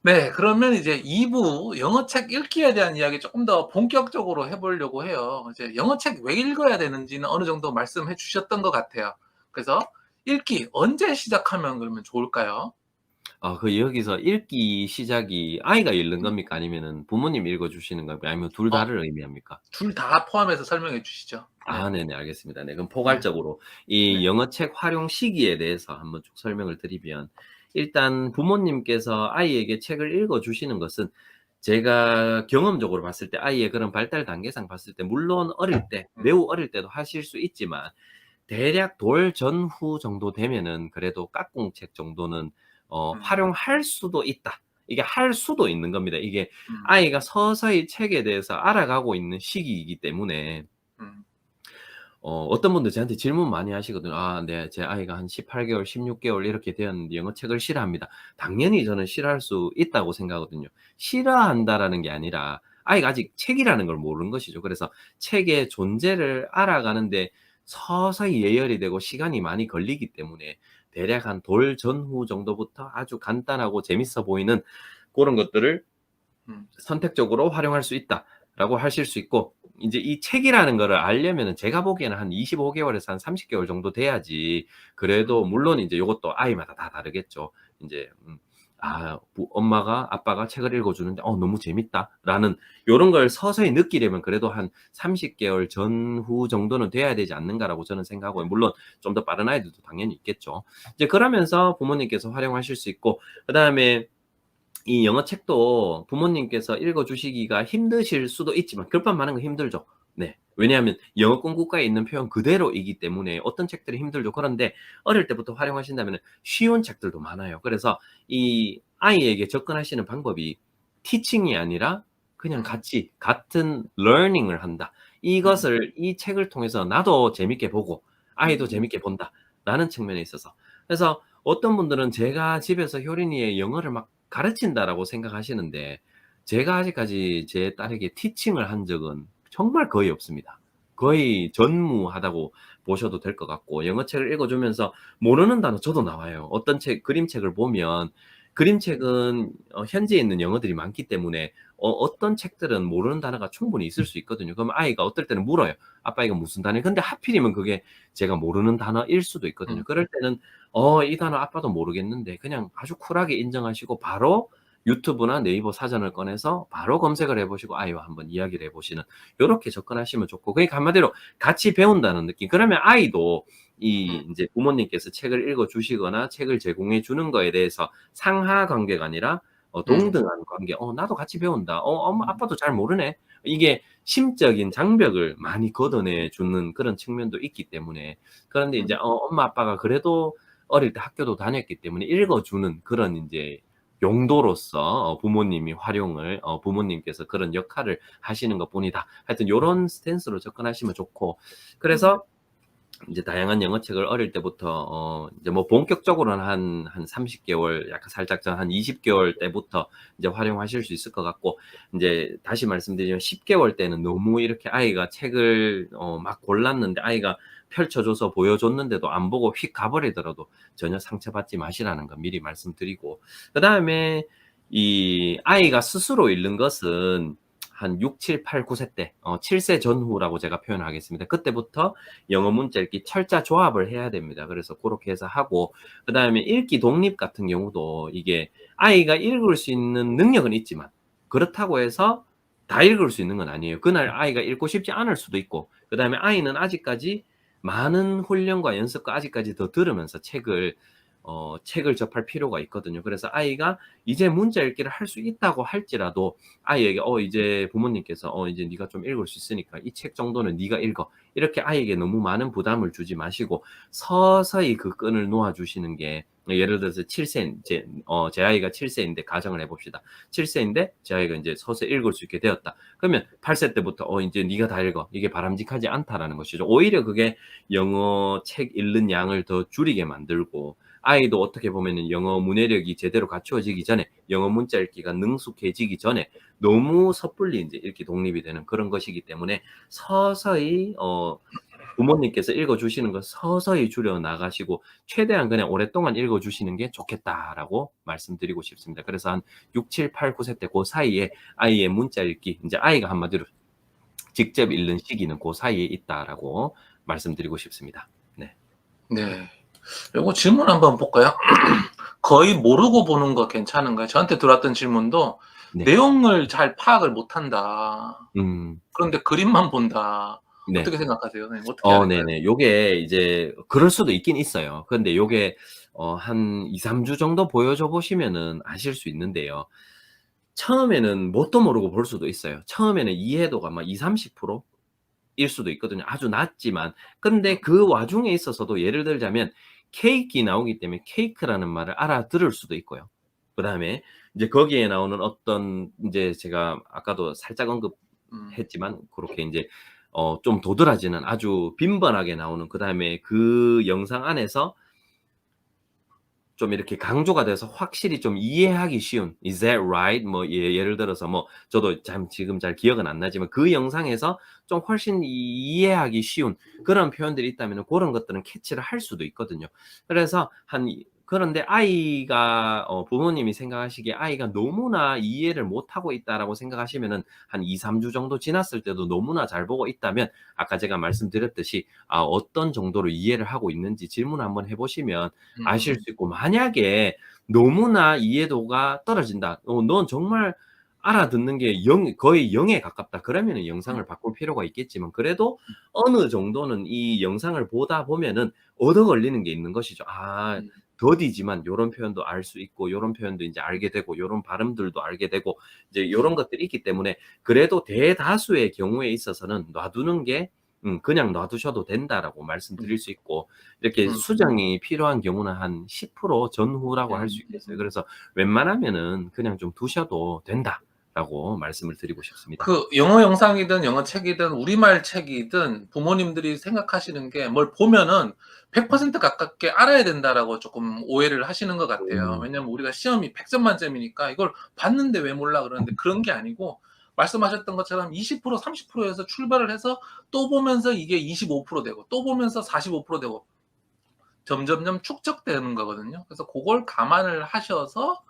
네. 그러면 이제 2부 영어책 읽기에 대한 이야기 쪼끔 더 본격적으로 해 보려고 해요. 이제 영어책 왜 읽어야 되는지는 어느 정도 말씀해 주셨던 것 같아요. 그래서 읽기 언제 시작하면 그러면 좋을까요? 여기서 읽기 시작이 아이가 읽는 음. 겁니까? 아니면은 부모님이 읽어 주시는 겁니까? 아니면 둘 어 다를 의미합니까? 둘 다 포함해서 설명해 주시죠. 네. 네네. 알겠습니다. 네. 그럼 네. 포괄적으로 이 네. 영어책 활용 시기에 대해서 한번 쭉 설명을 드리면, 일단 부모님께서 아이에게 책을 읽어 주시는 것은 제가 경험적으로 봤을 때 아이의 그런 발달 단계상 봤을 때 물론 어릴 때, 음. 매우 어릴 때도 하실 수 있지만 대략 돌 전후 정도 되면은 그래도 깍꿍책 정도는 음. 활용할 수도 있다. 이게 할 수도 있는 겁니다. 이게 음. 아이가 서서히 책에 대해서 알아가고 있는 시기이기 때문에. 음. 어떤 분들 저한테 질문 많이 하시거든요. "아 네. 제 아이가 한 18 개월, 16 개월 이렇게 되었는데 영어책을 싫어합니다." 당연히 저는 싫어할 수 있다고 생각하거든요. 싫어한다라는 게 아니라 아이가 아직 책이라는 걸 모르는 것이죠. 그래서 책의 존재를 알아가는데 서서히 예열이 되고 시간이 많이 걸리기 때문에 대략 한 돌 전후 정도부터 아주 간단하고 재밌어 보이는 고런 것들을 음. 선택적으로 활용할 수 있다라고 하실 수 있고, 인제 이 책이라는 거를 알려면은 제가 보기에는 한 25 개월에서 한 30 개월 정도 돼야지, 그래도 음. 물론 인제 요것도 아이마다 다 다르겠죠. 인제 엄마가 아빠가 책을 읽어 주는데 '너무 재밌다.'라는 요런 걸 서서히 느끼려면 그래도 한 30 개월 전후 정도는 돼야 되지 않는가라고 저는 생각하고요. 물론 좀 더 빠른 아이들도 당연히 있겠죠. 이제 그러면서 부모님께서 활용하실 수 있고, 그다음에 이 영어책도 부모님께서 읽어 주시기가 힘드실 수도 있지만 급한 많은 건 힘들죠. 네. 왜냐하면 영어권 국가에 있는 표현 그대로이기 때문에 어떤 책들이 힘들죠. 그런데 어릴 때부터 활용하신다면은 쉬운 책들도 많아요. 그래서 이 아이에게 접근하시는 방법이 티칭이 아니라 그냥 음. 같이 같은 learning을 한다. 음. 이것을 이 책을 통해서 나도 재밌게 보고 아이도 음. 재밌게 본다라는 측면에 있어서. 그래서 어떤 분들은 제가 집에서 효린이의 영어를 막 가르친다라고 생각하시는데, 제가 아직까지 제 딸에게 티칭을 한 적은 정말 거의 없습니다. 거의 전무하다고 보셔도 될 것 같고, 영어책을 읽어 주면서 모르는 단어 저도 나와요. 어떤 그림책을 보면 그림책은 현지에 있는 영어들이 많기 때문에 어떤 책들은 모르는 단어가 충분히 있을 수 있거든요. 그럼 아이가 어떨 때는 물어요. "아빠 이거 무슨 단어야?" 근데 하필이면 그게 제가 모르는 단어일 수도 있거든요. 음. 그럴 때는 이 단어 아빠도 모르겠는데 그냥 아주 쿨하게 인정하시고 바로 유튜브나 네이버 사전을 꺼내서 바로 검색을 해 보시고 아이와 한번 이야기를 해 보시는, 요렇게 접근하시면 좋고, 그러니까 한마디로 같이 배운다는 느낌. 그러면 아이도 이 음. 인제 부모님께서 책을 읽어 주시거나 책을 제공해 주는 거에 대해서 상하 관계가 아니라 음. 동등한 관계. 나도 같이 배운다. 엄마 아빠도 잘 모르네." 이게 심적인 장벽을 많이 걷어내 주는 그런 측면도 있기 때문에. 그런데 인제 음. 엄마 아빠가 그래도 어릴 때 학교도 다녔기 때문에 읽어 주는 그런 인제 용도로서 부모님이 활용을 부모님께서 그런 역할을 하시는 것뿐이다. 하여튼 요런 스탠스로 접근하시면 좋고, 음. 그래서 인제 다양한 영어책을 어릴 때부터 이제 뭐 본격적으로는 한 30 개월, 약간 살짝 전 한 20 개월 때부터 이제 활용하실 수 있을 것 같고, 인제 다시 말씀드리면 10 개월 때는 너무 이렇게 아이가 책을 막 골랐는데 아이가 펼쳐 줘서 보여줬는데도 안 보고 휙 가 버리더라도 전혀 상처받지 마시라는 거 미리 말씀드리고, 그다음에 이 아이가 스스로 읽는 것은 한 6, 7, 8, 9세 때 7세 전후라고 제가 표현을 하겠습니다. 그때부터 영어 문자 읽기 철자 조합을 해야 됩니다. 그래서 고렇게 해서 하고, 그다음에 읽기 독립 같은 경우도 이게 아이가 읽을 수 있는 능력은 있지만 그렇다고 해서 다 읽을 수 있는 건 아니에요. 그날 아이가 읽고 싶지 않을 수도 있고, 그다음에 아이는 아직까지 많은 훈련과 연습과 아직까지 더 들으면서 책을 접할 필요가 있거든요. 그래서 아이가 이제 문자 읽기를 할 수 있다고 할지라도 아이에게 이제 부모님께서 "이제 네가 좀 읽을 수 있으니까 이 책 정도는 네가 읽어." 이렇게 아이에게 너무 많은 부담을 주지 마시고 서서히 그 끈을 놓아 주시는 게, 예를 들어서 7 세, 제 아이가 7 세인데 가정을 해 봅시다. 7 세인데 제 아이가 인제 서서히 읽을 수 있게 되었다. 그러면 8세 때부터 인제 네가 다 읽어." 이게 바람직하지 않다라는 것이죠. 오히려 그게 영어 책 읽는 양을 더 줄이게 만들고, 아이도 어떻게 보면은 영어 문해력이 제대로 갖추어지기 전에, 영어 문자 읽기가 능숙해지기 전에 너무 섣불리 인제 읽기 독립이 되는 그런 것이기 때문에 서서히 부모님께서 읽어주시는 거 서서히 줄여 나가시고 최대한 그냥 오랫동안 읽어주시는 게 좋겠다라고 말씀드리고 싶습니다. 그래서 한 6, 7, 8, 9세 때 그 사이에 아이의 문자 읽기, 이제 아이가 한마디로 직접 읽는 시기는 그 사이에 있다라고 말씀드리고 싶습니다. 네. 네. 요거 질문 한번 볼까요? 거의 모르고 보는 거 괜찮은가요? 저한테 들어왔던 질문도 네. 내용을 잘 파악을 못한다. 음. 그런데 그림만 본다. 네. 어떻게 생각하세요? 네, 어떻게 해야 될까요? 네네. 요게 이제 그럴 수도 있긴 있어요. 근데 요게 한 2-3주 정도 보여줘 보시면은 아실 수 있는데요. 처음에는 뭣도 모르고 볼 수도 있어요. 처음에는 이해도가 막 20-30%일 수도 있거든요. 아주 낮지만. 근데 그 와중에 있어서도 예를 들자면 케이크 나오기 때문에 케이크라는 말을 알아들을 수도 있고요. 그다음에 이제 거기에 나오는 어떤 인제 제가 아까도 살짝 음. 언급했지만 고렇게 인제 좀 도드라지는 아주 빈번하게 나오는, 그다음에 그 영상 안에서 좀 이렇게 강조가 돼서 확실히 좀 이해하기 쉬운 "Is that right?" 뭐 예를 들어서 뭐 저도 참 지금 잘 기억은 안 나지만 그 영상에서 좀 훨씬 이해하기 쉬운 그런 표현들이 있다면은 고런 것들은 캐치를 할 수도 있거든요. 그래서 그런데 아이가 부모님이 생각하시기에 '아이가 너무나 이해를 못하고 있다.'라고 생각하시면은 한 2-3주 정도 지났을 때도 너무나 잘 보고 있다면 아까 제가 말씀드렸듯이 어떤 정도로 이해를 하고 있는지 질문을 한번 해 보시면 아실 음. 수 있고, 만약에 너무나 이해도가 떨어진다. 넌 정말 알아듣는 게 거의 0에 가깝다. 그러면은 음. 영상을 바꿀 필요가 있겠지만 그래도 어느 정도는 이 영상을 보다 보면은 얻어 걸리는 게 있는 것이죠. 음. 더디지만 요런 표현도 알 수 있고 요런 표현도 인제 알게 되고 요런 발음들도 알게 되고 이제 요런 것들이 있기 때문에 그래도 대다수의 경우에 있어서는 놔두는 게 그냥 놔두셔도 된다라고 음. 말씀드릴 수 있고, 이렇게 음. 수정이 필요한 경우는 한 10% 전후라고 할 수 있겠어요. 음. 그래서 웬만하면은 그냥 좀 두셔도 된다라고 말씀을 드리고 싶습니다. 그 영어 영상이든 영어 책이든 우리말 책이든 부모님들이 생각하시는 게 뭘 보면은 100% 가깝게 알아야 된다라고 조금 오해를 하시는 것 같아요. 음. 왜냐면 우리가 시험이 100점 만점이니까 이걸 봤는데 왜 몰라 그러는데 그런 게 아니고 말씀하셨던 것처럼 20% 30% 에서 출발을 해서 또 보면서 이게 25% 되고 또 보면서 45% 되고 점점점 축적되는 거거든요. 그래서 고걸 감안을 하셔서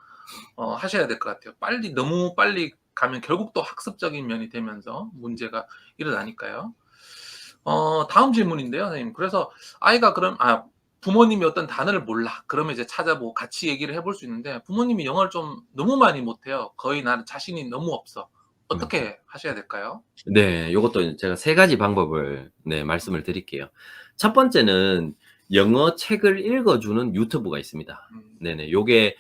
하셔야 될 것 같아요. 너무 빨리 가면 결국 또 학습적인 면이 되면서 문제가 일어나니까요. 다음 질문인데요, 선생님. 그래서 아이가 부모님이 어떤 단어를 몰라. 그러면 이제 찾아보고 같이 얘기를 해볼 수 있는데 부모님이 영어를 좀 너무 많이 못해요. 거의 나는 자신이 너무 없어. 음. 어떻게 하셔야 될까요? 네. 요것도 제가 3 가지 방법을 말씀을 드릴게요. 첫 번째는 영어 책을 읽어 주는 유튜브가 있습니다. 음. 네네. 요게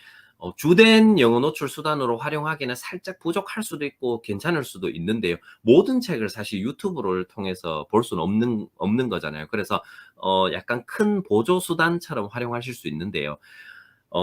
주된 영어 노출 수단으로 활용하기는 살짝 부족할 수도 있고 괜찮을 수도 있는데요. 모든 책을 사실 유튜브를 통해서 볼 수는 없는 거잖아요. 그래서 약간 큰 보조 수단처럼 활용하실 수 있는데요.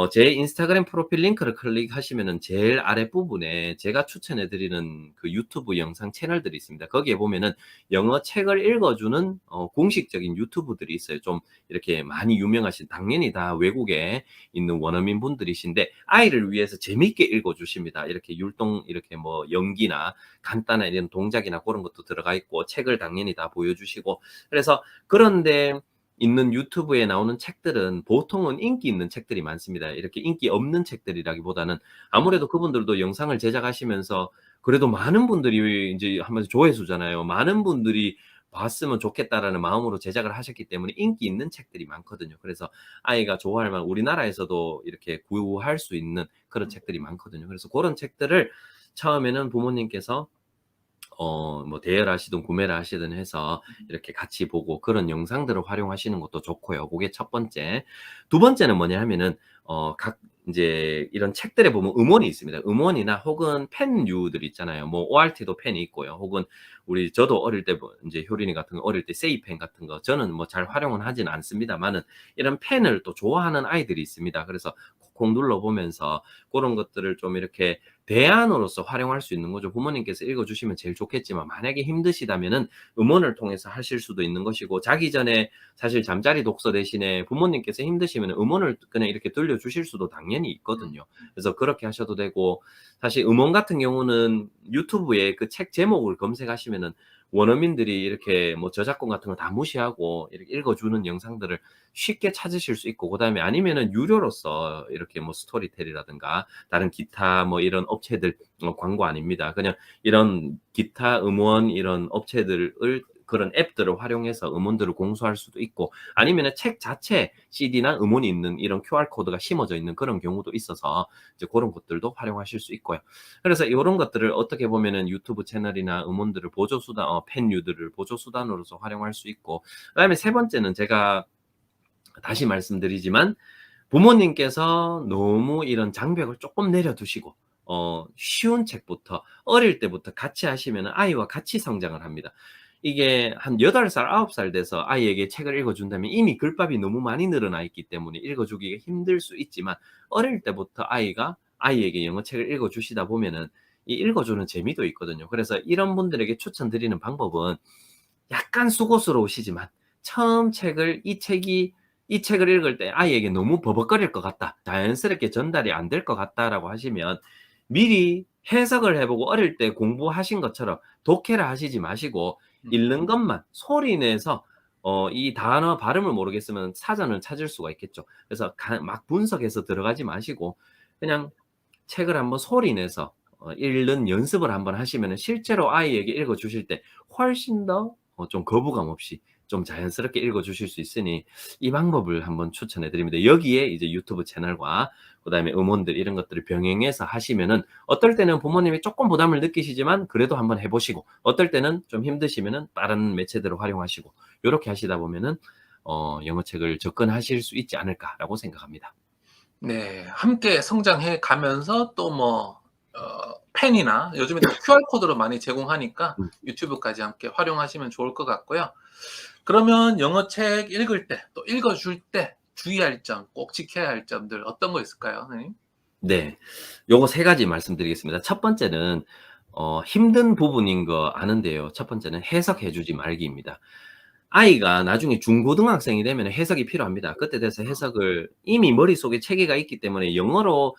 제 인스타그램 프로필 링크를 클릭하시면은 제일 아랫부분에 제가 추천해 드리는 그 유튜브 영상 채널들이 있습니다. 거기에 보면은 영어 책을 읽어주는 공식적인 유튜브들이 있어요. 좀 이렇게 많이 유명하신, 당연히 다 외국에 있는 원어민 분들이신데 아이를 위해서 재밌게 읽어 주십니다. 이렇게 이렇게 뭐 연기나 간단한 이런 동작이나 그런 것도 들어가 있고 책을 당연히 다 보여주시고, 그래서 그런데 있는 유튜브에 나오는 책들은 보통은 인기 있는 책들이 많습니다. 이렇게 인기 없는 책들이라기보다는 아무래도 그분들도 영상을 제작하시면서 그래도 많은 분들이 인제 한마디로 조회수잖아요. 많은 분들이 봤으면 좋겠다라는 마음으로 제작을 하셨기 때문에 인기 있는 책들이 많거든요. 그래서 아이가 좋아할 만한, 우리나라에서도 이렇게 구할 수 있는 그런 책들이 많거든요. 그래서 고런 책들을 처음에는 부모님께서 뭐 대여를 하시든 구매를 하시든 해서 이렇게 같이 보고 그런 영상들을 활용하시는 것도 좋고요. 그게 첫 번째. 두 번째는 뭐냐 하면은 각 인제 이런 책들에 보면 음원이 있습니다. 음원이나 혹은 펜류들 있잖아요. 뭐 ORT도 펜이 있고요. 혹은 저도 어릴 때 뭐 인제 효린이 같은 거 어릴 때 세이펜 같은 거, 저는 뭐 잘 활용은 하진 않습니다마는 이런 펜을 또 좋아하는 아이들이 있습니다. 그래서 콕콕 눌러 보면서 그런 것들을 좀 이렇게 대안으로서 활용할 수 있는 거죠. 부모님께서 읽어주시면 제일 좋겠지만 만약에 힘드시다면은 음원을 통해서 하실 수도 있는 것이고, 자기 전에 사실 잠자리 독서 대신에 부모님께서 힘드시면 음원을 그냥 이렇게 들려주실 수도 당연히 있거든요. 그래서 그렇게 하셔도 되고, 사실 음원 같은 경우는 유튜브에 그 책 제목을 검색하시면은 원어민들이 이렇게 뭐 저작권 같은 거 다 무시하고 이렇게 읽어주는 영상들을 쉽게 찾으실 수 있고, 그다음에 아니면은 유료로서 이렇게 뭐 스토리텔이라든가 다른 기타 뭐 이런 업체들, 광고 아닙니다. 그냥 이런 기타 음원 이런 업체들을 그런 앱들을 활용해서 음원들을 공수할 수도 있고, 아니면은 책 자체 CD나 음원이 있는 이런 QR 코드가 심어져 있는 그런 경우도 있어서 이제 그런 것들도 활용하실 수 있고요. 그래서 이런 것들을 어떻게 보면은 유튜브 채널이나 음원들을 보조 수단, 팬유들을 보조 수단으로서 활용할 수 있고, 그다음에 세 번째는 제가 다시 말씀드리지만 부모님께서 너무 이런 장벽을 조금 내려두시고 쉬운 책부터 어릴 때부터 같이 하시면 아이와 같이 성장을 합니다. 이게 한 8살, 9살 돼서 아이에게 책을 읽어준다면 이미 글밥이 너무 많이 늘어나 있기 때문에 읽어주기가 힘들 수 있지만, 어릴 때부터 아이에게 영어책을 읽어주시다 보면은 이 읽어주는 재미도 있거든요. 그래서 이런 분들에게 추천드리는 방법은 약간 수고스러우시지만 처음 이 책을 읽을 때 아이에게 너무 버벅거릴 것 같다, 자연스럽게 전달이 안 될 것 같다라고 하시면 미리 해석을 해보고 어릴 때 공부하신 것처럼 독해를 하시지 마시고 읽는 것만 소리 내서 이 단어 발음을 모르겠으면 사전을 찾을 수가 있겠죠. 그래서 막 분석해서 들어가지 마시고 그냥 책을 한번 소리 내서 읽는 연습을 한번 하시면 실제로 아이에게 읽어 주실 때 훨씬 더 좀 거부감 없이 좀 자연스럽게 읽어 주실 수 있으니 이 방법을 한번 추천해 드립니다. 여기에 이제 유튜브 채널과 그다음에 음원들 이런 것들을 병행해서 하시면은 어떨 때는 부모님이 조금 부담을 느끼시지만 그래도 한번 해 보시고, 어떨 때는 좀 힘드시면은 다른 매체들을 활용하시고, 요렇게 하시다 보면은 영어책을 접근하실 수 있지 않을까라고 생각합니다. 네. 함께 성장해 가면서 또 뭐 펜이나 요즘에 또 QR 코드로 많이 제공하니까 음. 유튜브까지 함께 활용하시면 좋을 것 같고요. 그러면 영어책 읽을 때 또 읽어 줄 때 주의할 점, 꼭 지켜야 할 점들 어떤 거 있을까요, 선생님? 네. 요거 세 가지 말씀드리겠습니다. 첫 번째는 힘든 부분인 거 아는데요. 첫 번째는 해석해 주지 말기입니다. 아이가 나중에 중고등학생이 되면 해석이 필요합니다. 그때 돼서 해석을 이미 머릿속에 체계가 있기 때문에 영어로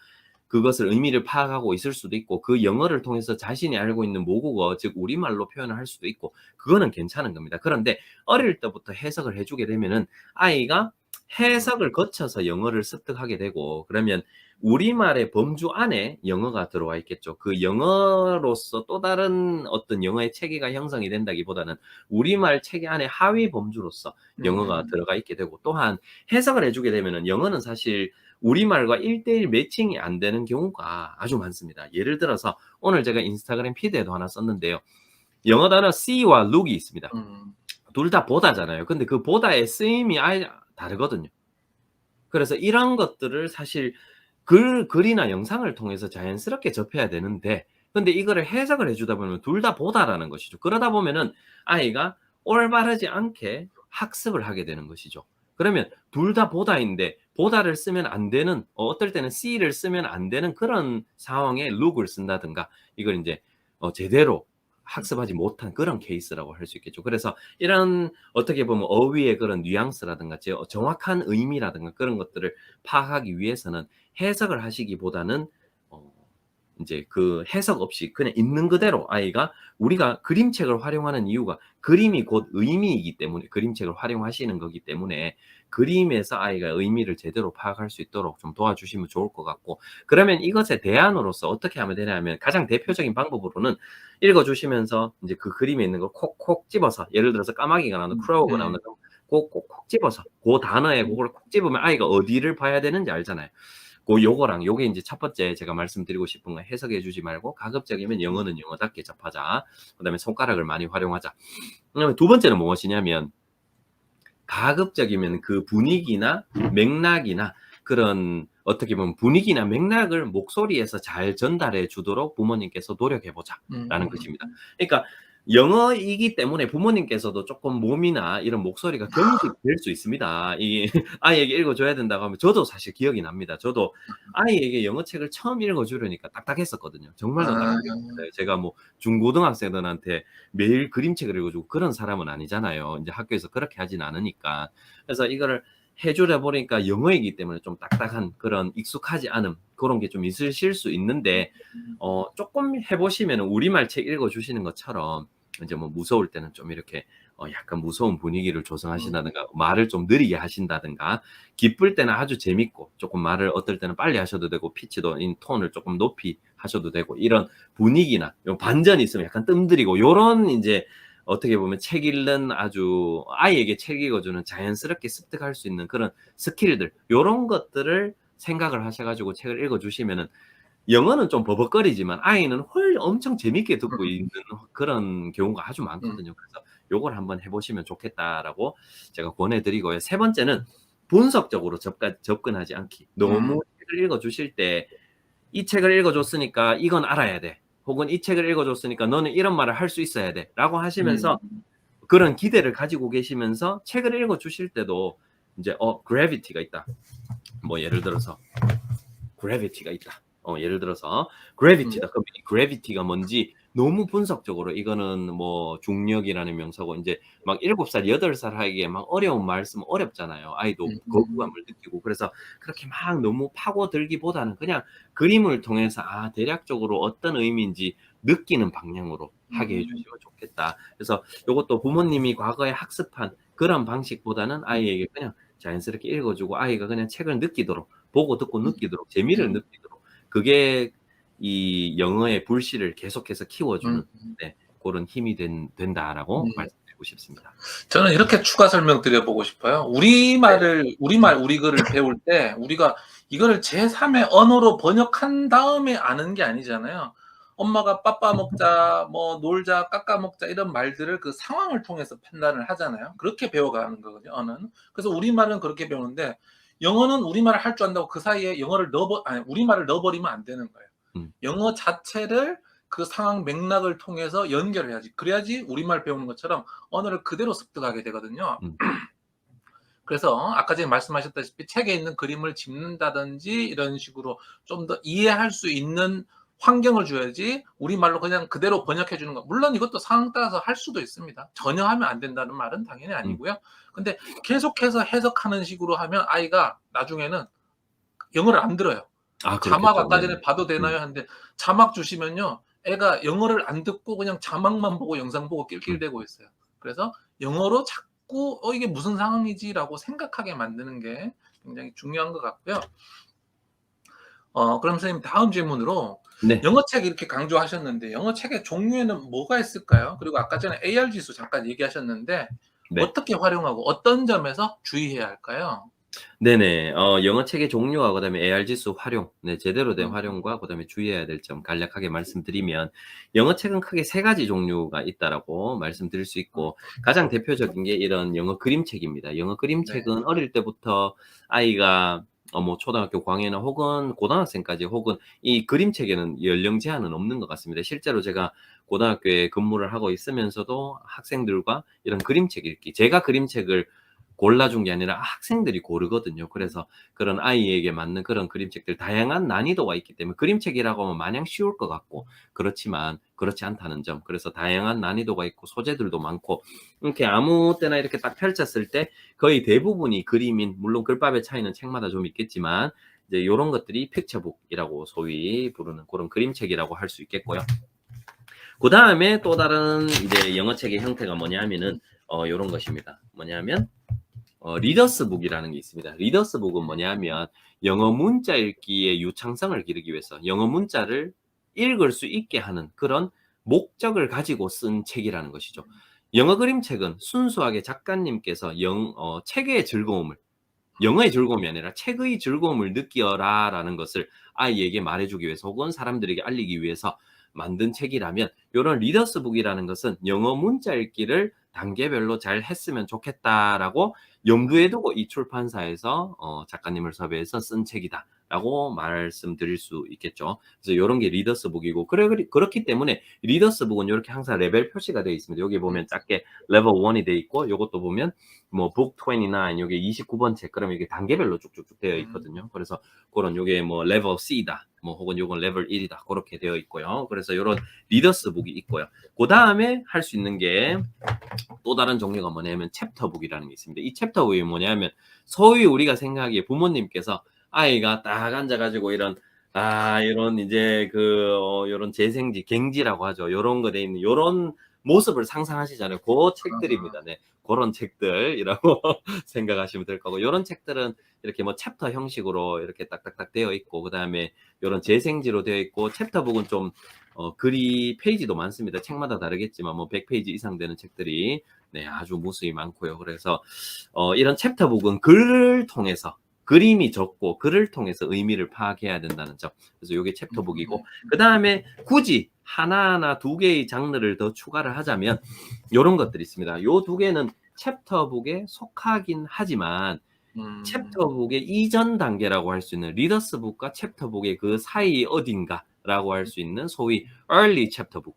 그것을 의미를 파악하고 있을 수도 있고, 그 영어를 통해서 자신이 알고 있는 모국어, 즉 우리말로 표현을 할 수도 있고, 그거는 괜찮은 겁니다. 그런데 어릴 때부터 해석을 해 주게 되면은 아이가 해석을 거쳐서 영어를 습득하게 되고, 그러면 우리말의 범주 안에 영어가 들어와 있겠죠. 그 영어로서 또 다른 어떤 영어의 체계가 형성이 된다기보다는 우리말 체계 안에 하위 범주로서 영어가 들어가 있게 되고, 또한 해석을 해 주게 되면은 영어는 사실 우리말과 1대1 매칭이 안 되는 경우가 아주 많습니다. 예를 들어서 오늘 제가 인스타그램 피드에도 하나 썼는데요. 영어 단어 see와 look이 있습니다. 음. 둘 다 보다잖아요. 근데 그 보다의 쓰임이 아예 다르거든요. 그래서 이런 것들을 사실 글이나 영상을 통해서 자연스럽게 접해야 되는데, 근데 이거를 해석을 해 주다 보면 둘 다 보다라는 것이죠. 그러다 보면은 아이가 올바르지 않게 학습을 하게 되는 것이죠. 그러면 둘 다 보다인데 보다를 쓰면 안 되는, 어떨 때는 C를 쓰면 안 되는 그런 상황에 look을 쓴다든가, 이걸 인제 제대로 학습하지 못한 그런 케이스라고 할 수 있겠죠. 그래서 이런 어떻게 보면 어휘의 그런 뉘앙스라든가 정확한 의미라든가 그런 것들을 파악하기 위해서는 해석을 하시기보다는 어 인제 그 해석 없이 그냥 있는 그대로, 아이가 우리가 그림책을 활용하는 이유가 그림이 곧 의미이기 때문에, 그림책을 활용하시는 거기 때문에 그림에서 아이가 의미를 제대로 파악할 수 있도록 좀 도와주시면 좋을 것 같고, 그러면 이것의 대안으로서 어떻게 하면 되냐 하면 가장 대표적인 방법으로는 읽어 주시면서 인제 그 그림에 있는 걸 콕콕 집어서, 예를 들어서 까마귀가 나온다, 크로우가 네. 나온다 그럼 콕콕콕 집어서 고 단어에 고걸 콕 집으면 아이가 어디를 봐야 되는지 알잖아요. 요거랑 요게 인제 첫 번째 제가 말씀드리고 싶은 거, 해석해 주지 말고 가급적이면 영어는 영어답게 접하자. 그다음에 손가락을 많이 활용하자. 그다음에 두 번째는 무엇이냐면 가급적이면 그 분위기나 맥락이나 그런 어떻게 보면 분위기나 맥락을 목소리에서 잘 전달해 주도록 부모님께서 노력해 보자라는 음. 것입니다. 그러니까 영어이기 때문에 부모님께서도 조금 몸이나 이런 목소리가 경직될 수 있습니다. 이 아이에게 읽어줘야 된다고 하면 저도 사실 기억이 납니다. 저도 아이에게 영어책을 처음 읽어주려니까 딱딱했었거든요. 정말로 아, 딱딱했어요. 제가 뭐 중고등학생들한테 매일 그림책을 읽어주고 그런 사람은 아니잖아요. 이제 학교에서 그렇게 하진 않으니까. 그래서 이거를 해주려 보니까 영어이기 때문에 좀 딱딱한 그런 익숙하지 않음 그런 게 좀 있으실 수 있는데 조금 해보시면 우리말 책 읽어주시는 것처럼 이제 뭐 무서울 때는 좀 이렇게 약간 무서운 분위기를 조성하신다든가 말을 좀 느리게 하신다든가 기쁠 때는 아주 재밌고 조금 말을 어떨 때는 빨리 하셔도 되고 피치도 톤을 조금 높이 하셔도 되고 이런 분위기나 요 반전이 있으면 약간 뜸들이고 요런 이제 어떻게 보면 책 읽는 아주 아이에게 책 읽어주는 자연스럽게 습득할 수 있는 그런 스킬들 요런 것들을 생각을 하셔가지고 책을 읽어주시면은 영어는 좀 버벅거리지만 아이는 엄청 재밌게 듣고 있는 그런 경우가 아주 많거든요. 그래서 요걸 한번 해보시면 좋겠다라고 제가 권해드리고요. 세 번째는 분석적으로 접근하지 않기. 너무 책을 읽어주실 때 이 책을 읽어줬으니까 이건 알아야 돼. 혹은 이 책을 읽어줬으니까 너는 이런 말을 할 수 있어야 돼. 라고 하시면서 그런 기대를 가지고 계시면서 책을 읽어주실 때도 이제 gravity가 있다. 뭐 예를 들어서 gravity가 있다. 예를 들어서 gravity다. 그럼 이 gravity가 뭔지 너무 분석적으로 이거는 뭐 중력이라는 명사고 이제 막 7살, 8살 하기에 막 어려운 말씀 어렵잖아요. 아이도 거부감을 느끼고 그래서 그렇게 막 너무 파고들기보다는 그냥 그림을 통해서 대략적으로 어떤 의미인지 느끼는 방향으로 하게 해주시면 좋겠다. 그래서 이것도 부모님이 과거에 학습한 그런 방식보다는 아이에게 그냥 자연스럽게 읽어주고 아이가 그냥 책을 느끼도록 보고 듣고 느끼도록 재미를 느끼도록 그게 이 영어의 불씨를 계속해서 키워주는 그런 힘이 된다라고 말씀드리고 싶습니다. 저는 이렇게 추가 설명 드려보고 싶어요. 우리 글을 배울 때 우리가 이거를 제3의 언어로 번역한 다음에 아는 게 아니잖아요. 엄마가 빠빠 먹자, 뭐 놀자, 깎아 먹자 이런 말들을 그 상황을 통해서 판단을 하잖아요. 그렇게 배워가는 거거든요, 언어는. 그래서 우리말은 그렇게 배우는데 영어는 우리말을 할 줄 안다고 그 사이에 우리말을 넣어버리면 안 되는 거예요. 영어 자체를 그 상황 맥락을 통해서 연결해야지. 그래야지 우리말 배우는 것처럼 언어를 그대로 습득하게 되거든요. 그래서 아까 전에 말씀하셨다시피 책에 있는 그림을 짚는다든지 이런 식으로 좀 더 이해할 수 있는 환경을 줘야지 우리말로 그냥 그대로 번역해 주는 거. 물론 이것도 상황 따라서 할 수도 있습니다. 전혀 하면 안 된다는 말은 당연히 아니고요. 근데 계속해서 해석하는 식으로 하면 아이가 나중에는 영어를 안 들어요. 자막 그렇겠죠. 아까 네. 전에 봐도 되나요? 하는데 자막 주시면요. 애가 영어를 안 듣고 그냥 자막만 보고 영상 보고 낄낄대고 있어요. 그래서 영어로 자꾸 이게 무슨 상황이지라고 생각하게 만드는 게 굉장히 중요한 것 같고요. 그럼 선생님 다음 질문으로 네. 영어책 이렇게 강조하셨는데 영어책의 종류에는 뭐가 있을까요? 그리고 아까 전에 AR 지수 잠깐 얘기하셨는데 네. 어떻게 활용하고 어떤 점에서 주의해야 할까요? 네네. 영어 책의 종류와 그다음에 AR 지수 활용, 네, 제대로 된 음, 활용과 그다음에 주의해야 될 점 간략하게 말씀드리면 영어 책은 크게 세 가지 종류가 있다라고 말씀드릴 수 있고 가장 대표적인 게 이런 영어 그림책입니다. 영어 네. 그림책은 어릴 때부터 아이가 뭐 초등학교 광해나 혹은 고등학생까지 혹은 이 그림책에는 연령 제한은 없는 것 같습니다. 실제로 제가 고등학교에 근무를 하고 있으면서도 학생들과 이런 그림책 읽기, 제가 그림책을 골라준 게 아니라 학생들이 고르거든요. 그래서 그런 아이에게 맞는 그런 그림책들 다양한 난이도가 있기 때문에 그림책이라고 하면 마냥 쉬울 것 같고 그렇지만 그렇지 않다는 점. 그래서 다양한 난이도가 있고 소재들도 많고 이렇게 아무 때나 이렇게 딱 펼쳤을 때 거의 대부분이 그림인 물론 글밥의 차이는 책마다 좀 있겠지만 이제 요런 것들이 픽처북이라고 소위 부르는 그런 그림책이라고 할 수 있겠고요. 그다음에 또 다른 이제 영어책의 형태가 뭐냐면은 요런 것입니다. 뭐냐면 리더스북이라는 게 있습니다. 리더스북은 뭐냐면 영어 문자 읽기의 유창성을 기르기 위해서 영어 문자를 읽을 수 있게 하는 그런 목적을 가지고 쓴 책이라는 것이죠. 영어 그림책은 순수하게 작가님께서 책의 즐거움을 영어의 즐거움이 아니라 책의 즐거움을 느껴라라는 것을 아이에게 말해주기 위해서 혹은 사람들에게 알리기 위해서 만든 책이라면 이런 리더스북이라는 것은 영어 문자 읽기를 단계별로 잘 했으면 좋겠다라고 염두에 두고 이 출판사에서 작가님을 섭외해서 쓴 책이다 라고 말씀드릴 수 있겠죠. 그래서 이런 게 리더스북이고, 그렇기 때문에 리더스북은 이렇게 항상 레벨 표시가 되어 있습니다. 여기 보면 작게 레벨 1이 되어 있고, 요것도 보면 뭐 북 29, 요게 29번 책, 그러면 이게 단계별로 쭉쭉쭉 되어 있거든요. 그래서 그런 요게 뭐 레벨 C다, 뭐 혹은 요건 레벨 1이다, 그렇게 되어 있고요. 그래서 요런 리더스북이 있고요. 그 다음에 할 수 있는 게 또 다른 종류가 뭐냐면 챕터북이라는 게 있습니다. 이 챕터북이 뭐냐면 소위 우리가 생각하기에 부모님께서 아이가 딱 앉아가지고 이런 이런 이제 요런 재생지, 갱지라고 하죠. 요런 거 돼 있는 요런 모습을 상상하시잖아요. 그 책들입니다. 네. 그런 책들이라고 생각하시면 될 거고, 요런 책들은 이렇게 뭐 챕터 형식으로 이렇게 딱딱딱 되어 있고, 그 다음에 요런 재생지로 되어 있고, 챕터북은 좀 글이 페이지도 많습니다. 책마다 다르겠지만 뭐 100페이지 이상 되는 책들이 네, 아주 무수히 많고요. 그래서 이런 챕터북은 글을 통해서, 그림이 적고 글을 통해서 의미를 파악해야 된다는 점. 그래서 이게 챕터북이고, 그 다음에 굳이 하나하나 두 개의 장르를 더 추가를 하자면 이런 것들이 있습니다. 요 두 개는 챕터북에 속하긴 하지만 챕터북의 이전 단계라고 할 수 있는 리더스북과 챕터북의 그 사이 어딘가라고 할 수 있는 소위 early 챕터북.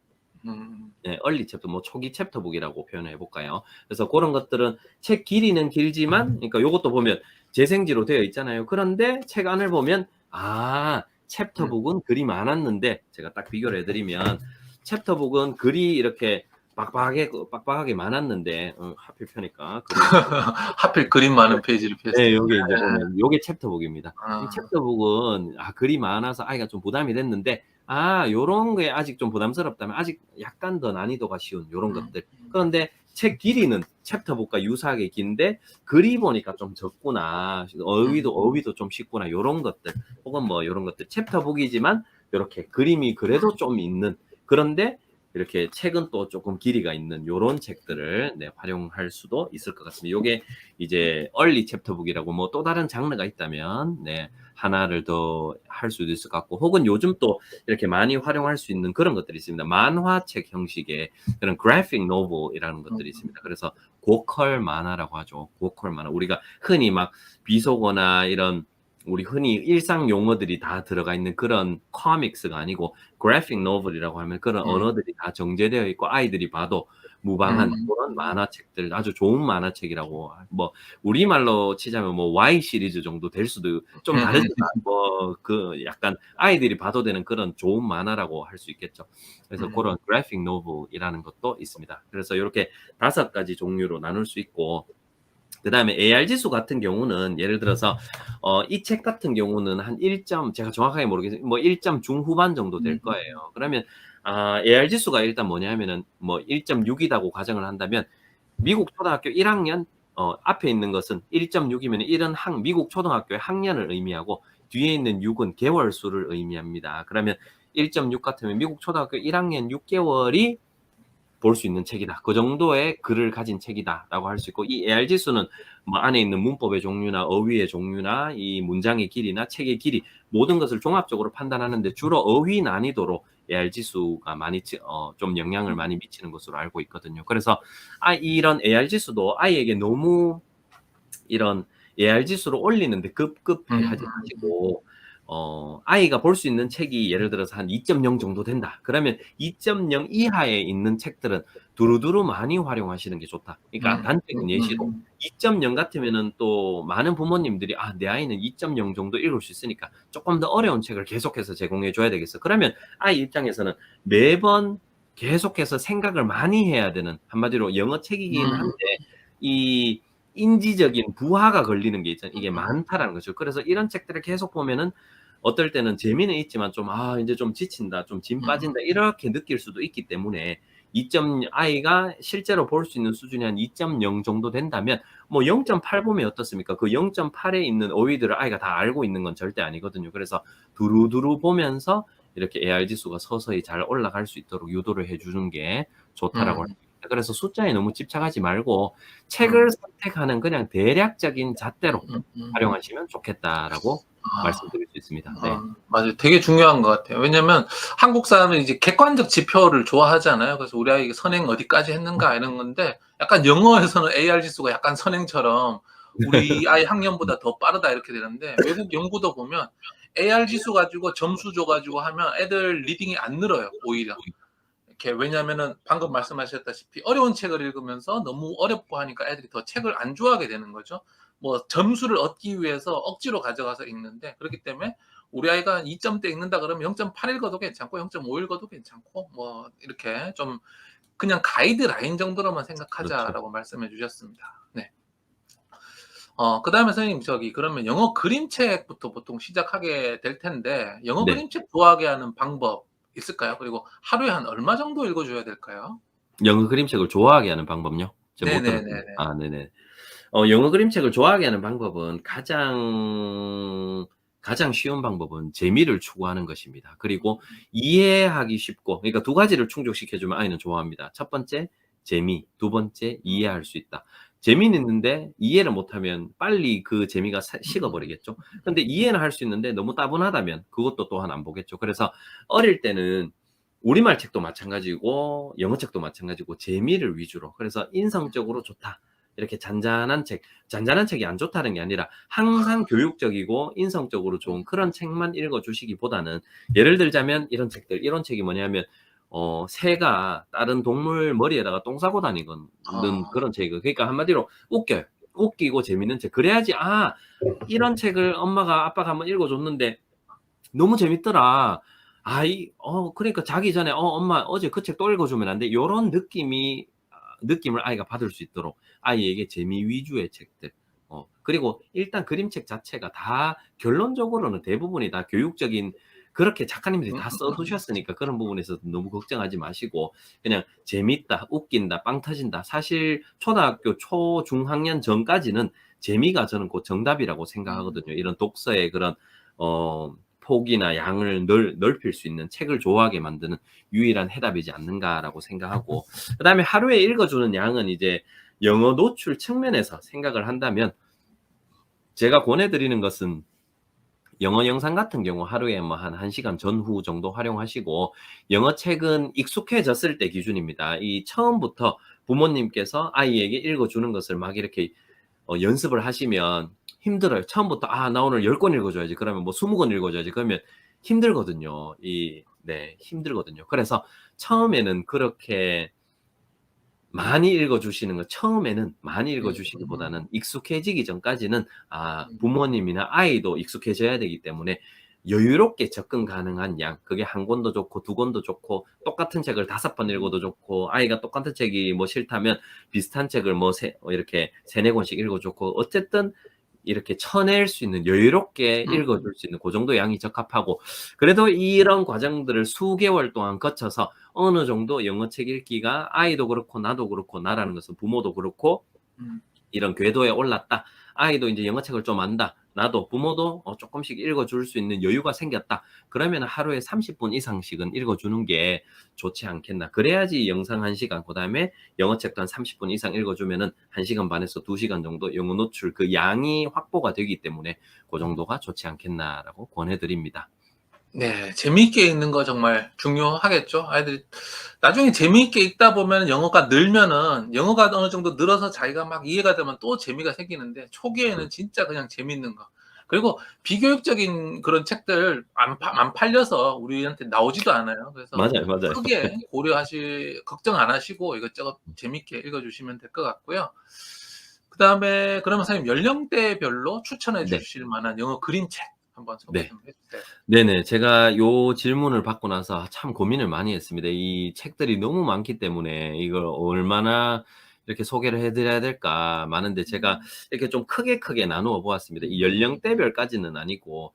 네, early 챕터, 뭐 초기 챕터북이라고 표현해 볼까요? 그래서 그런 것들은 책 길이는 길지만, 그러니까 요것도 보면 재생지로 되어 있잖아요. 그런데 책 안을 보면 챕터북은 글이 많았는데, 제가 딱 비교를 해드리면 챕터북은 글이 이렇게 빡빡하게 많았는데, 하필 펴니까 하필 그림 많은 페이지를 네, 폈어요. 여기 이제 보면 요게 챕터북입니다. 이 아, 챕터북은 글이 많아서 아이가 좀 부담이 됐는데, 요런 게 아직 좀 부담스럽다면 아직 약간 더 난이도가 쉬운 요런 것들. 그런데 책 길이는 챕터북과 유사하게 긴데 글이 보니까 좀 적구나, 어휘도 좀 쉽구나, 요런 것들, 혹은 뭐 요런 것들. 챕터북이지만 요렇게 그림이 그래도 좀 있는, 그런데 이렇게 책은 또 조금 길이가 있는 요런 책들을 네, 활용할 수도 있을 것 같습니다. 요게 이제 early 챕터북이라고, 뭐 또 다른 장르가 있다면 네, 하나를 더 할 수도 있을 것 같고, 혹은 요즘 또 이렇게 많이 활용할 수 있는 그런 것들이 있습니다. 만화책 형식의 그런 graphic novel이라는 것들이 있습니다. 그래서 고컬 만화라고 하죠. 고컬 만화. 우리가 흔히 막 비속어나 이런 우리 흔히 일상 용어들이 다 들어가 있는 그런 코믹스가 아니고, 그래픽 노블이라고 하면 그런 언어들이 다 정제되어 있고 아이들이 봐도 무방한 그런 만화책들, 아주 좋은 만화책이라고, 뭐 우리말로 치자면 뭐 Y 시리즈 정도 될 수도, 좀 다르지만 뭐 약간 아이들이 봐도 되는 그런 좋은 만화라고 할 수 있겠죠. 그래서 그런 그래픽 노블이라는 것도 있습니다. 그래서 이렇게 5가지 종류로 나눌 수 있고, 그 다음에 AR 지수 같은 경우는 예를 들어서 이 책 같은 경우는 한 1점, 제가 정확하게 모르겠어요. 뭐 1점 중후반 정도 될 거예요. 그러면 AR 지수가 일단 뭐냐면은 뭐 1.6이라고 가정을 한다면, 미국 초등학교 1학년 앞에 있는 것은 1.6이면 1은 미국 초등학교의 학년을 의미하고, 뒤에 있는 6은 개월 수를 의미합니다. 그러면 1.6 같으면 미국 초등학교 1학년 6개월이 볼 수 있는 책이다. 그 정도의 글을 가진 책이다라고 할 수 있고, 이 AR 지수는 뭐 안에 있는 문법의 종류나 어휘의 종류나 이 문장의 길이나 책의 길이, 모든 것을 종합적으로 판단하는데 주로 어휘 난이도로 AR 지수가 많이 좀 영향을 많이 미치는 것으로 알고 있거든요. 그래서 이런 AR 지수도 아이에게 너무 이런 AR 지수를 올리는데 급급해하지 마시고, 아이가 볼 수 있는 책이 예를 들어서 한 2.0 정도 된다. 그러면 2.0 이하에 있는 책들은 두루두루 많이 활용하시는 게 좋다. 그러니까 단적인 예시로 2.0 같으면은 또 많은 부모님들이 내 아이는 2.0 정도 읽을 수 있으니까 조금 더 어려운 책을 계속해서 제공해 줘야 되겠어. 그러면 아이 입장에서는 매번 계속해서 생각을 많이 해야 되는, 한마디로 영어 책이긴 한데 이 인지적인 부하가 걸리는 게 있잖아요. 이게 많다라는 거죠. 그래서 이런 책들을 계속 보면은 어떨 때는 재미는 있지만 좀 이제 좀 지친다, 좀 진 빠진다, 이렇게 느낄 수도 있기 때문에, 아이가 실제로 볼 수 있는 수준이 한 2.0 정도 된다면, 뭐 0.8 보면 어떻습니까? 그 0.8에 있는 어휘들을 아이가 다 알고 있는 건 절대 아니거든요. 그래서 두루두루 보면서 이렇게 AR 지수가 서서히 잘 올라갈 수 있도록 유도를 해주는 게 좋다라고 할 수 있습니다. 그래서 숫자에 너무 집착하지 말고 책을 선택하는 그냥 대략적인 잣대로 활용하시면 좋겠다라고 말씀드릴 수 있습니다. 네. 맞아요. 되게 중요한 것 같아요. 왜냐면 한국 사람은 이제 객관적 지표를 좋아하잖아요. 그래서 우리 아이가 선행 어디까지 했는가 이런 건데, 약간 영어에서는 AR 지수가 약간 선행처럼 우리 아이 학년보다 더 빠르다 이렇게 되는데, 외국 연구도 보면 AR 지수 가지고 점수 줘가지고 하면 애들 리딩이 안 늘어요, 오히려. 이렇게 왜냐하면은 방금 말씀하셨다시피 어려운 책을 읽으면서 너무 어렵고 하니까 애들이 더 책을 안 좋아하게 되는 거죠. 뭐 점수를 얻기 위해서 억지로 가져가서 읽는데, 그렇기 때문에 우리 아이가 2점대 읽는다 그러면 0.8 읽어도 괜찮고 0.5 읽어도 괜찮고 뭐 이렇게 좀 그냥 가이드라인 정도로만 그렇죠. 생각하자라고 말씀해 주셨습니다. 네. 그다음에 선생님 그러면 영어 그림책부터 보통 시작하게 될 텐데 영어 네. 그림책 좋아하게 하는 방법 있을까요? 그리고 하루에 한 얼마 정도 읽어줘야 될까요? 영어 그림책을 좋아하게 하는 방법요? 제가 못 들었습니다. 네네네네. 아, 네네. 영어 그림책을 좋아하게 하는 방법은 가장 쉬운 방법은 재미를 추구하는 것입니다. 그리고 이해하기 쉽고, 그러니까 두 가지를 충족시켜 주면 아이는 좋아합니다. 첫 번째, 재미. 두 번째, 이해할 수 있다. 재미는 있는데 이해를 못하면 빨리 그 재미가 식어버리겠죠. 근데 이해는 할 수 있는데 너무 따분하다면 그것도 또한 안 보겠죠. 그래서 어릴 때는 우리말 책도 마찬가지고 영어 책도 마찬가지고 재미를 위주로, 그래서 인성적으로 좋다, 이렇게 잔잔한 책이 안 좋다는 게 아니라 항상 교육적이고 인성적으로 좋은 그런 책만 읽어주시기보다는, 예를 들자면 이런 책이 뭐냐면 새가 다른 동물 머리에다가 똥 싸고 다니는 그런 책이에요. 그러니까 한마디로 웃겨요. 웃기고 재밌는 책. 그래야지 이런 책을 엄마가 아빠가 한번 읽어줬는데 너무 재밌더라. 그러니까 자기 전에 엄마 어제 그 책 또 읽어주면 안 돼? 요런 느낌을 아이가 받을 수 있도록 아이에게 재미 위주의 책들. 그리고 일단 그림책 자체가 다 결론적으로는 대부분이 다 교육적인, 그렇게 작가님들이 다 써두셨으니까 그런 부분에서 너무 걱정하지 마시고 그냥 재밌다, 웃긴다, 빵 터진다. 사실 초등학교 초중학년 전까지는 재미가 저는 곧 정답이라고 생각하거든요. 이런 독서의 그런 폭이나 양을 넓힐 수 있는 책을 좋아하게 만드는 유일한 해답이지 않는가라고 생각하고, 그다음에 하루에 읽어주는 양은 이제 영어 노출 측면에서 생각을 한다면 제가 권해드리는 것은 영어 영상 같은 경우 하루에 뭐 한 1시간 전후 정도 활용하시고, 영어 책은 익숙해졌을 때 기준입니다. 이 처음부터 부모님께서 아이에게 읽어주는 것을 막 이렇게 연습을 하시면 힘들어요. 처음부터 나 오늘 10권 읽어줘야지, 그러면 뭐 20권 읽어줘야지, 그러면 힘들거든요. 힘들거든요. 그래서 처음에는 그렇게 많이 읽어주시는 것, 처음에는 많이 읽어주시기보다는 익숙해지기 전까지는 부모님이나 아이도 익숙해져야 되기 때문에 여유롭게 접근 가능한 양, 그게 1권도 좋고 2권도 좋고 똑같은 책을 5번 읽어도 좋고, 아이가 똑같은 책이 뭐 싫다면 비슷한 책을 이렇게 3-4권씩 읽어 좋고, 어쨌든 이렇게 쳐낼 수 있는, 여유롭게 읽어줄 수 있는 그 정도 양이 적합하고, 그래도 이런 과정들을 수개월 동안 거쳐서 어느 정도 영어책 읽기가 아이도 그렇고 나도 그렇고 나라는 것은 부모도 그렇고 이런 궤도에 올랐다. 아이도 이제 영어책을 좀 안다. 나도 부모도 조금씩 읽어줄 수 있는 여유가 생겼다. 그러면 하루에 30분 이상씩은 읽어주는 게 좋지 않겠나. 그래야지 영상 1시간, 그 다음에 영어책도 한 30분 이상 읽어주면은 1시간 반에서 2시간 정도 영어 노출 그 양이 확보가 되기 때문에 그 정도가 좋지 않겠나라고 권해드립니다. 네, 재미있게 읽는 거 정말 중요하겠죠. 아이들이 나중에 재미있게 읽다 보면 영어가 늘면은, 영어가 어느 정도 늘어서 자기가 막 이해가 되면 또 재미가 생기는데, 초기에는 진짜 그냥 재밌는 거. 그리고 비교육적인 그런 책들 안 팔려서 우리한테 나오지도 않아요. 그래서 맞아요. 크게 걱정 안 하시고 이것저것 재밌게 읽어주시면 될 것 같고요. 그 다음에 그러면 선생님 연령대별로 추천해 네. 주실 만한 영어 그림책 한번 소개 좀 해주세요. 네네. 제가 요 질문을 받고 나서 참 고민을 많이 했습니다. 이 책들이 너무 많기 때문에 이걸 얼마나 이렇게 소개를 해드려야 될까 많은데, 제가 이렇게 좀 크게 나누어 보았습니다. 이 연령대별까지는 아니고,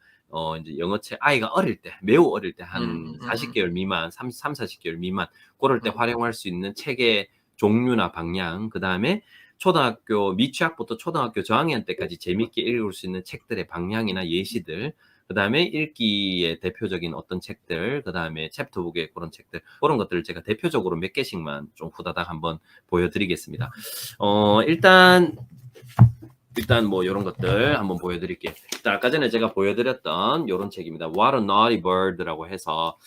이제 영어책 아이가 어릴 때, 매우 어릴 때 한 40개월 미만, 40개월 미만, 그럴 때 활용할 수 있는 책의 종류나 방향, 그 다음에 초등학교 미취학부터 초등학교 저학년 때까지 재밌게 읽을 수 있는 책들의 방향이나 예시들, 그 다음에 읽기의 대표적인 어떤 책들, 그 다음에 챕터북의 그런 책들, 그런 것들을 제가 대표적으로 몇 개씩만 좀 후다닥 한번 보여드리겠습니다. 일단 뭐 이런 것들 한번 보여드릴게요. 일단 아까 전에 제가 보여드렸던 이런 책입니다. What a Naughty Bird라고 해서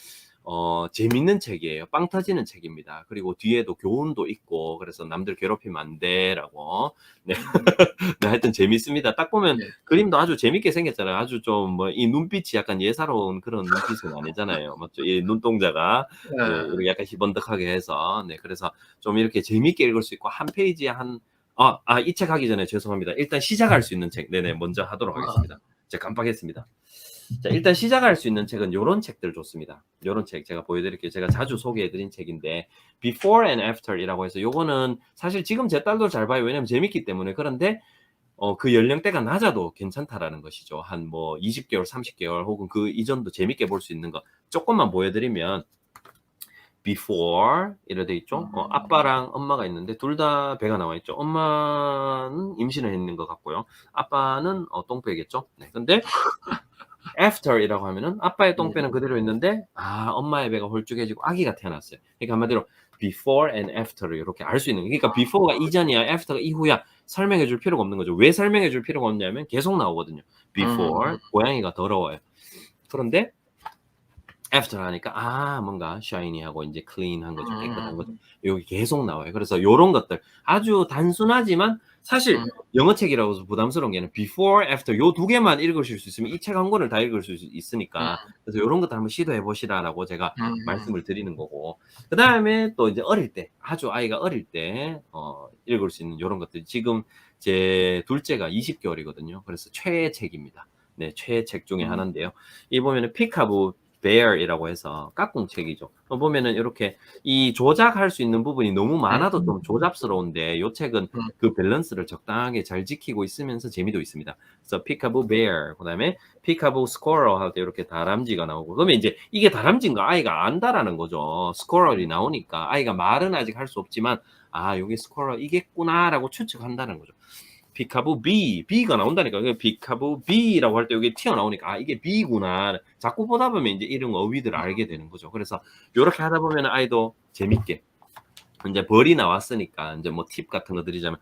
재밌는 책이에요. 빵 터지는 책입니다. 그리고 뒤에도 교훈도 있고, 그래서 남들 괴롭히면 안 돼라고. 네. 네, 하여튼 재밌습니다. 딱 보면 네. 그림도 아주 재밌게 생겼잖아요. 아주 좀 뭐 이 눈빛이 약간 예사로운 그런 눈빛은 아니잖아요. 맞죠? 이 눈동자가 네, 이렇게 약간 희번덕하게 해서 네, 그래서 좀 이렇게 재밌게 읽을 수 있고 한 페이지에 이 책 하기 전에 죄송합니다. 일단 시작할 수 있는 책, 네네, 먼저 하도록 하겠습니다. 제가 깜빡했습니다. 자, 일단 시작할 수 있는 책은 요런 책들 좋습니다. 요런 책 제가 보여드릴게요. 제가 자주 소개해드린 책인데 Before and After이라고 해서 요거는 사실 지금 제 딸도 잘 봐요. 왜냐면 재밌기 때문에. 그런데 그 연령대가 낮아도 괜찮다라는 것이죠. 한 뭐 20개월, 30개월 혹은 그 이전도 재밌게 볼 수 있는 거 조금만 보여드리면 before 이래 돼 있죠. 아빠랑 엄마가 있는데 둘 다 배가 나와 있죠. 엄마는 임신을 했는 것 같고요. 아빠는 똥배겠죠. 네. 근데 after이라고 하면은 아빠의 똥배는 그대로 있는데 엄마의 배가 홀쭉해지고 아기가 태어났어요. 그러니까 한마디로 before and after를 이렇게 알 수 있는 거예요. 그러니까 before가 이전이야, after가 이후야. 설명해 줄 필요가 없는 거죠. 왜 설명해 줄 필요가 없냐면 계속 나오거든요. before 고양이가 더러워요. 그런데 after 하니까 뭔가 shiny하고 이제 clean한 거죠. 깨끗한 거죠. 여기 계속 나와요. 그래서 요런 것들 아주 단순하지만 사실 영어 책이라고 해서 부담스러운 게 아니라 before, after 요 두 개만 읽으실 수 있으면 이 책 한 권을 다 읽을 수 있으니까 그래서 요런 것들 한번 시도해 보시라라고 제가 말씀을 드리는 거고 그다음에 또 이제 어릴 때 아주 아이가 어릴 때 읽을 수 있는 요런 것들 지금 제 둘째가 20개월이거든요. 그래서 최애 책입니다. 네, 최애 책 중에 하나인데요. 이 보면은 피카부 bear이라고 해서 깍꿍책이죠. 보면은 이렇게 이 조작할 수 있는 부분이 너무 많아도 좀 조잡스러운데 이 책은 그 밸런스를 적당하게 잘 지키고 있으면서 재미도 있습니다. 그래서 피카부 bear, 그다음에 피카부 squirrel 할 때 이렇게 다람쥐가 나오고 그러면 이제 이게 다람쥐인 거 아이가 안다라는 거죠. squirrel이 나오니까 아이가 말은 아직 할 수 없지만 요게 squirrel 이겠구나라고 추측한다는 거죠. 피카부 B가 나온다니까. 피카부 B라고 할 때 여기 튀어나오니까 이게 B구나. 자꾸 보다 보면 이제 이런 어휘들을 알게 되는 거죠. 그래서 이렇게 하다 보면 아이도 재밌게 이제 벌이 나왔으니까 이제 뭐 팁 같은 거 드리자면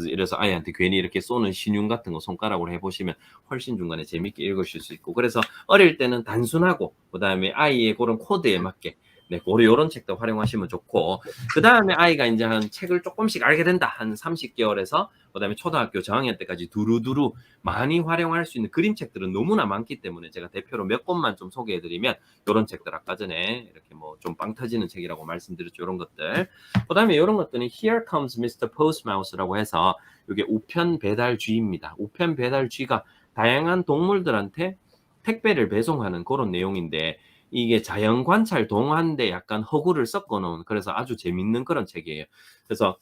이래서 아이한테 괜히 이렇게 쏘는 신용 같은 거 손가락으로 해보시면 훨씬 중간에 재밌게 읽으실 수 있고 그래서 어릴 때는 단순하고 그다음에 아이의 그런 코드에 맞게 네, 요런 책도 활용하시면 좋고 그 다음에 아이가 이제 한 책을 조금씩 알게 된다 한 30개월에서 그 다음에 초등학교 저학년 때까지 두루두루 많이 활용할 수 있는 그림책들은 너무나 많기 때문에 제가 대표로 몇 권만 좀 소개해드리면 요런 책들 아까 전에 이렇게 뭐 좀 빵 터지는 책이라고 말씀드렸죠. 요런 것들 그 다음에 이런 것들은 Here Comes Mr. Postmouse라고 해서 이게 우편 배달쥐입니다. 우편 배달쥐가 다양한 동물들한테 택배를 배송하는 그런 내용인데 이게 자연 관찰 동화인데 약간 허구를 섞어 놓은 그래서 아주 재밌는 그런 책이에요. 그래서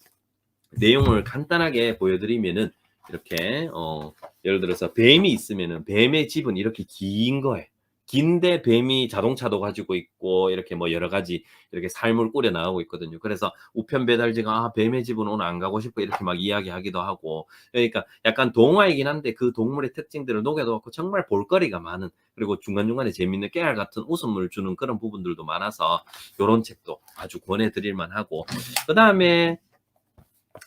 내용을 간단하게 보여드리면은 이렇게 예를 들어서 뱀이 있으면은 뱀의 집은 이렇게 긴 거예요. 긴데 뱀이 자동차도 가지고 있고 이렇게 뭐 여러 가지 이렇게 삶을 꾸려 나가고 있거든요. 그래서 우편 배달지가 뱀의 집은 오늘 안 가고 싶어 이렇게 막 이야기하기도 하고 그러니까 약간 동화이긴 한데 그 동물의 특징들을 녹여놓고 정말 볼거리가 많은 그리고 중간중간에 재밌는 깨알 같은 웃음을 주는 그런 부분들도 많아서 이런 책도 아주 권해드릴 만하고 그 다음에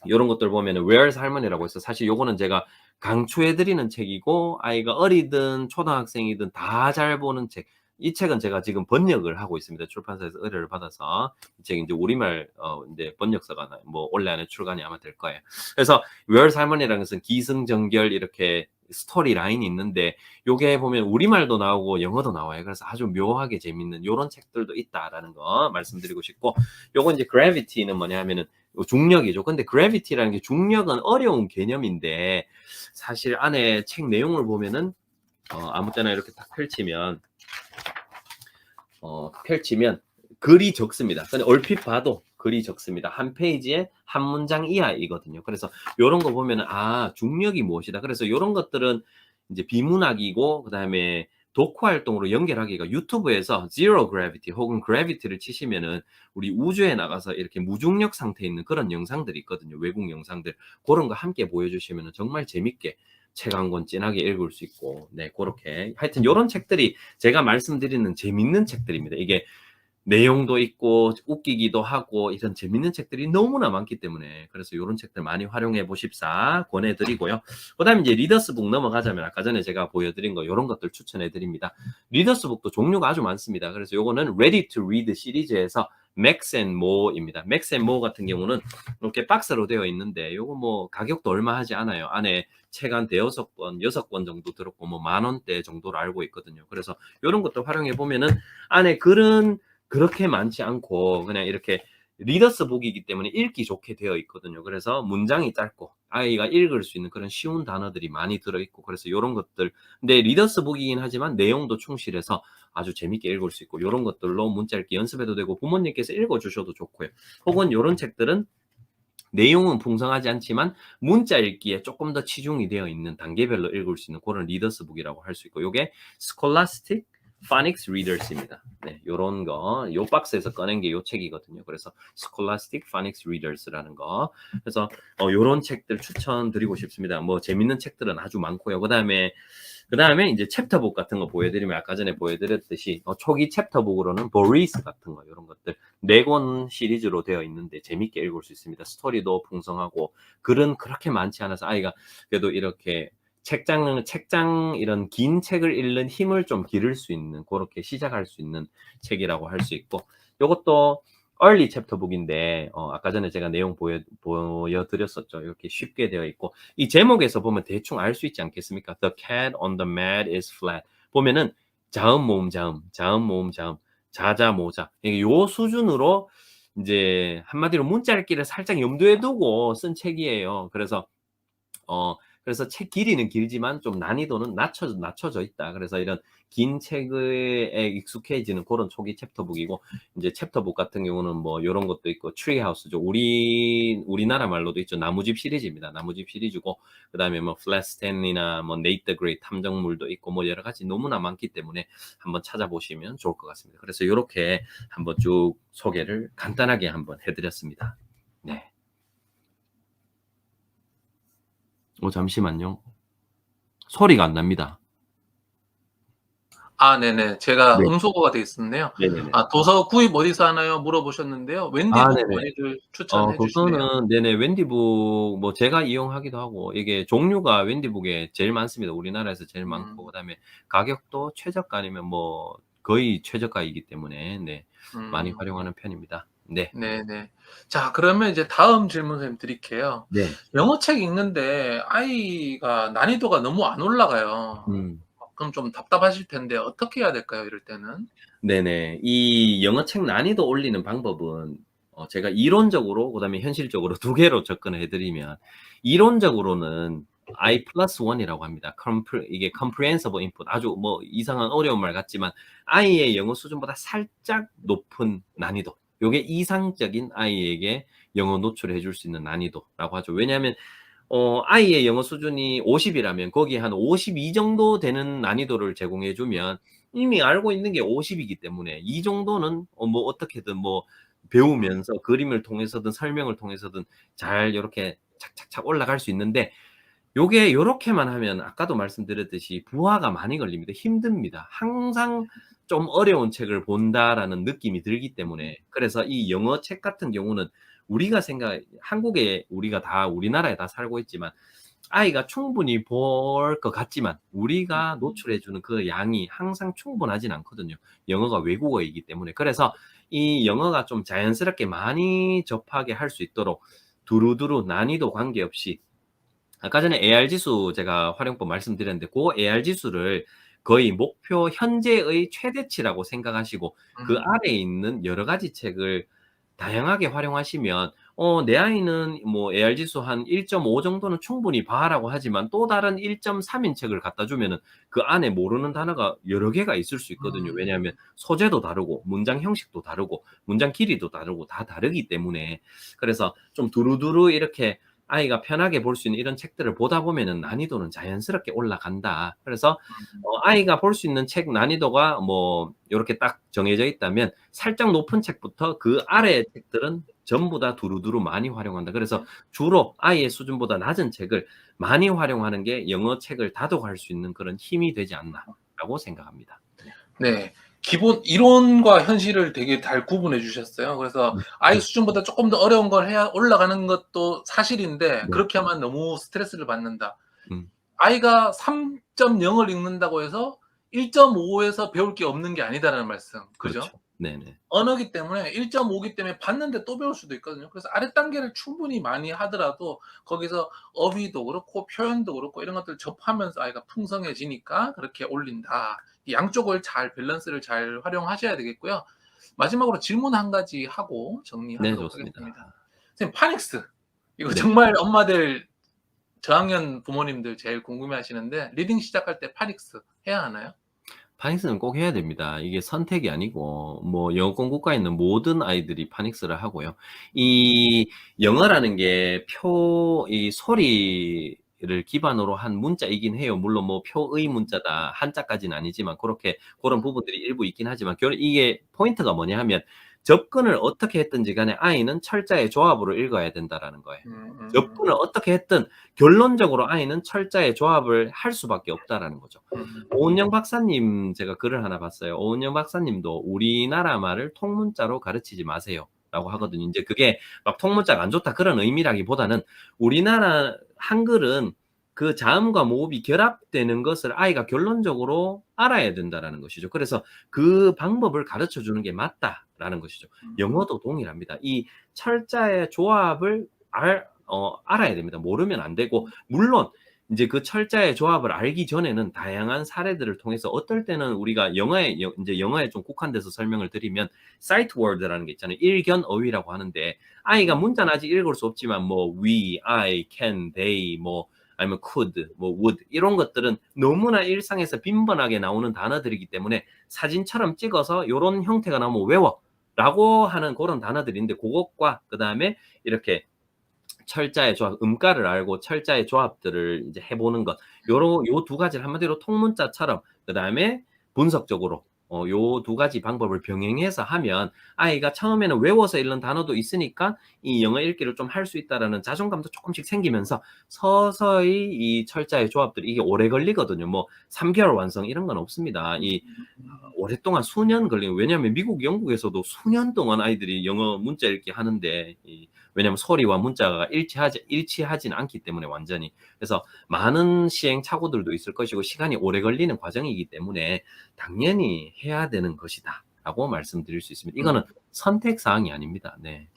이런 것들 보면은 Where's Harmony라고 해서 사실 요거는 제가 강추해드리는 책이고 아이가 어리든 초등학생이든 다 잘 보는 책. 이 책은 제가 지금 번역을 하고 있습니다. 출판사에서 의뢰를 받아서 이 책이 이제 우리말 이제 번역서가 뭐 올해 안에 출간이 아마 될 거예요. 그래서 Where's Harmony라는 것은 기승전결 이렇게 스토리 라인이 있는데 요게 보면 우리말도 나오고 영어도 나와요. 그래서 아주 묘하게 재밌는 요런 책들도 있다라는 거 말씀드리고 싶고 요건 이제 Gravity는 뭐냐 하면은 중력이죠. 근데 gravity라는 게 중력은 어려운 개념인데 사실 안에 책 내용을 보면은 아무 때나 이렇게 딱 펼치면 글이 적습니다. 근데 얼핏 봐도 글이 적습니다. 한 페이지에 한 문장 이하이거든요. 그래서 이런 거 보면은 중력이 무엇이다. 그래서 이런 것들은 이제 비문학이고 그다음에 독후 활동으로 연결하기가 유튜브에서 Zero Gravity 혹은 Gravity를 치시면은 우리 우주에 나가서 이렇게 무중력 상태에 있는 그런 영상들이 있거든요. 외국 영상들. 그런 거 함께 보여주시면은 정말 재밌게 책 한 권 진하게 읽을 수 있고 네, 그렇게 하여튼 이런 책들이 제가 말씀드리는 재밌는 책들입니다. 이게 내용도 있고 웃기기도 하고 이런 재밌는 책들이 너무나 많기 때문에 그래서 요런 책들 많이 활용해 보십사 권해드리고요. 그다음에 이제 리더스북 넘어가자면 아까 전에 제가 보여드린 거 요런 것들 추천해 드립니다. 리더스북도 종류가 아주 많습니다. 그래서 요거는 Ready to Read 시리즈에서 맥스 앤 모어입니다. 맥스 앤 모어 같은 경우는 이렇게 박스로 되어 있는데 요거 뭐 가격도 얼마 하지 않아요. 안에 책 한 대여섯 권, 6권 정도 들었고 뭐 10,000원대 정도로 알고 있거든요. 그래서 요런 것도 활용해 보면은 안에 글은 그렇게 많지 않고 그냥 이렇게 리더스북이기 때문에 읽기 좋게 되어 있거든요. 그래서 문장이 짧고 아이가 읽을 수 있는 그런 쉬운 단어들이 많이 들어있고 그래서 이런 것들 근데 리더스북이긴 하지만 내용도 충실해서 아주 재밌게 읽을 수 있고 이런 것들로 문자 읽기 연습해도 되고 부모님께서 읽어주셔도 좋고요. 혹은 이런 책들은 내용은 풍성하지 않지만 문자 읽기에 조금 더 치중이 되어 있는 단계별로 읽을 수 있는 그런 리더스북이라고 할 수 있고 요게 스콜라스틱 Phonics Readers입니다. 네, 요런 거, 요 박스에서 꺼낸 게 요 책이거든요. 그래서 Scholastic Phonics Readers라는 거. 그래서 요런 책들 추천드리고 싶습니다. 뭐 재밌는 책들은 아주 많고요. 그다음에 이제 챕터북 같은 거 보여드리면 아까 전에 보여드렸듯이 초기 챕터북으로는 보리스 같은 거 이런 것들 4권 시리즈로 되어 있는데 재밌게 읽을 수 있습니다. 스토리도 풍성하고 글은 그렇게 많지 않아서 아이가 그래도 이렇게 책장 이런 긴 책을 읽는 힘을 좀 기를 수 있는 그렇게 시작할 수 있는 책이라고 할 수 있고 요것도 early 챕터북인데 아까 전에 제가 내용 보여드렸었죠. 이렇게 쉽게 되어 있고 이 제목에서 보면 대충 알 수 있지 않겠습니까? The cat on the mat is flat. 보면은 자음 모음 자음, 자음 모음 자음, 자자 모자. 이게 요 수준으로 이제 한마디로 문자 읽기를 살짝 염두에 두고 쓴 책이에요. 그래서 책 길이는 길지만 좀 난이도는 낮춰져 있다. 그래서 이런 긴 책에 익숙해지는 그런 초기 챕터북이고 이제 챕터북 같은 경우는 뭐 요런 것도 있고 트리하우스죠. 우리나라 말로도 있죠. 나무집 시리즈입니다. 나무집 시리즈고 그다음에 뭐 플랫스탠이나 뭐 네이트 그레이 탐정물도 있고 뭐 여러 가지 너무나 많기 때문에 한번 찾아보시면 좋을 것 같습니다. 그래서 요렇게 한번 쭉 소개를 간단하게 한번 해드렸습니다. 네. 잠시만요. 소리가 안 납니다. 아, 네네. 제가 네. 음소거가 돼 있었네요. 네네네. 아, 도서 구입 어디서 하나요? 물어보셨는데요. 웬디북 네네. 많이들 추천해 주시네요. 도서는 네네 웬디북 뭐 제가 이용하기도 하고 이게 종류가 웬디북에 제일 많습니다. 우리나라에서 제일 많고 음, 그다음에 가격도 최저가 아니면 뭐 거의 최저가이기 때문에 네. 많이 음, 활용하는 편입니다. 네. 네네. 자, 그러면 이제 다음 질문 좀 드릴게요. 네. 영어 책 읽는데 아이가 난이도가 너무 안 올라가요. 음. 그럼 좀 답답하실 텐데 어떻게 해야 될까요? 이럴 때는? 네네. 이 영어책 난이도 올리는 방법은 제가 이론적으로 그다음에 현실적으로 두 개로 접근을 해 드리면 이론적으로는 I+1이라고 합니다. 이게 comprehensible input 아주 뭐 이상한 어려운 말 같지만 아이의 영어 수준보다 살짝 높은 난이도. 요게 이상적인 아이에게 영어 노출해 줄 수 있는 난이도라고 하죠. 왜냐하면 아이의 영어 수준이 50이라면 거기에 한 52 정도 되는 난이도를 제공해 주면 이미 알고 있는 게 50이기 때문에 이 정도는 뭐 어떻게든 뭐 배우면서 그림을 통해서든 설명을 통해서든 잘 요렇게 착착착 올라갈 수 있는데 요게 요렇게만 하면 아까도 말씀드렸듯이 부하가 많이 걸립니다. 힘듭니다. 항상 좀 어려운 책을 본다라는 느낌이 들기 때문에 그래서 이 영어 책 같은 경우는 한국에 우리가 다 우리나라에 다 살고 있지만 아이가 충분히 볼 것 같지만 우리가 노출해 주는 그 양이 항상 충분하진 않거든요. 영어가 외국어이기 때문에. 그래서 이 영어가 좀 자연스럽게 많이 접하게 할 수 있도록 두루두루 난이도 관계없이 아까 전에 AR 지수 제가 활용법 말씀드렸는데 그 AR 지수를 거의 목표 현재의 최대치라고 생각하시고 그 음. 아래에 있는 여러 가지 책을 다양하게 활용하시면 내 아이는 뭐 AR 지수 한 1.5 정도는 충분히 봐라고 하지만 또 다른 1.3인 책을 갖다 주면은 그 안에 모르는 단어가 여러 개가 있을 수 있거든요. 음. 왜냐하면 소재도 다르고 문장 형식도 다르고 문장 길이도 다르고 다 다르기 때문에 그래서 좀 두루두루 이렇게 아이가 편하게 볼 수 있는 이런 책들을 보다 보면은 난이도는 자연스럽게 올라간다. 그래서 아이가 볼 수 있는 책 난이도가 뭐 요렇게 딱 정해져 있다면 살짝 높은 책부터 그 아래의 책들은 전부 다 두루두루 많이 활용한다. 그래서 주로 아이의 수준보다 낮은 책을 많이 활용하는 게 영어 책을 다독할 수 있는 그런 힘이 되지 않나라고 생각합니다. 네. 네. 기본 이론과 현실을 되게 잘 구분해 주셨어요. 그래서 아이 수준보다 조금 더 어려운 걸 해야 올라가는 것도 사실인데 네. 그렇게 하면 너무 스트레스를 받는다. 음. 아이가 3.0을 읽는다고 해서 1.5에서 배울 게 없는 게 아니다라는 말씀. 그죠? 그렇죠. 네네. 언어기 때문에 1.5기 때문에 봤는데 또 배울 수도 있거든요. 그래서 아랫 단계를 충분히 많이 하더라도 거기서 어휘도 그렇고 표현도 그렇고 이런 것들을 접하면서 아이가 풍성해지니까 그렇게 올린다. 양쪽을 잘 밸런스를 잘 활용하셔야 되겠고요. 마지막으로 질문 한 가지 하고 네, 정리하도록 좋습니다. 하겠습니다. 선생님 파닉스 이거 네. 정말 엄마들 저학년 부모님들 제일 궁금해하시는데 리딩 시작할 때 파닉스 해야 하나요? 파닉스는 꼭 해야 됩니다. 이게 선택이 아니고 뭐 영어 공부과에 있는 모든 아이들이 파닉스를 하고요. 이 영어라는 게 이 소리를 기반으로 한 문자이긴 해요. 물론 뭐 표의 문자다 한자까지는 아니지만 그렇게 그런 부분들이 일부 있긴 하지만 이게 포인트가 뭐냐 하면 접근을 어떻게 했든지 간에 아이는 철자의 조합으로 읽어야 된다라는 거예요. 접근을 어떻게 했든 결론적으로 아이는 철자의 조합을 할 수밖에 없다라는 거죠. 음. 오은영 박사님 제가 글을 하나 봤어요. 오은영 박사님도 우리나라 말을 통문자로 가르치지 마세요라고 하거든요. 이제 그게 막 통문자가 안 좋다 그런 의미라기보다는 우리나라 한글은 그 자음과 모음이 결합되는 것을 아이가 결론적으로 알아야 된다라는 것이죠. 그래서 그 방법을 가르쳐 주는 게 맞다라는 것이죠. 영어도 동일합니다. 이 철자의 조합을 알아야 됩니다. 모르면 안 되고 물론 이제 그 철자의 조합을 알기 전에는 다양한 사례들을 통해서 어떨 때는 우리가 이제 영어에 좀 국한돼서 설명을 드리면 sight word라는 게 있잖아요. 일견어휘라고 하는데 아이가 문자는 아직 읽을 수 없지만 뭐 we, I, can, they 뭐 아니면 could, 뭐 would 이런 것들은 너무나 일상에서 빈번하게 나오는 단어들이기 때문에 사진처럼 찍어서 요런 형태가 나오면 외워라고 하는 그런 단어들인데 그것과 그다음에 이렇게 철자의 조합, 음가를 알고 철자의 조합들을 이제 해보는 것. 요 두 가지를 한마디로 통문자처럼, 그 다음에 분석적으로, 요 두 가지 방법을 병행해서 하면 아이가 처음에는 외워서 읽는 단어도 있으니까 이 영어 읽기를 좀 할 수 있다라는 자존감도 조금씩 생기면서 서서히 이 철자의 조합들이 이게 오래 걸리거든요. 뭐 3개월 완성 이런 건 없습니다. 오랫동안 수년 걸리고 왜냐하면 미국, 영국에서도 수년 동안 아이들이 영어 문자 읽기 하는데 왜냐하면 소리와 문자가 일치하진 않기 때문에 완전히 그래서 많은 시행착오들도 있을 것이고 시간이 오래 걸리는 과정이기 때문에 당연히 해야 되는 것이다라고 말씀드릴 수 있습니다. 이거는 선택 사항이 아닙니다. 네.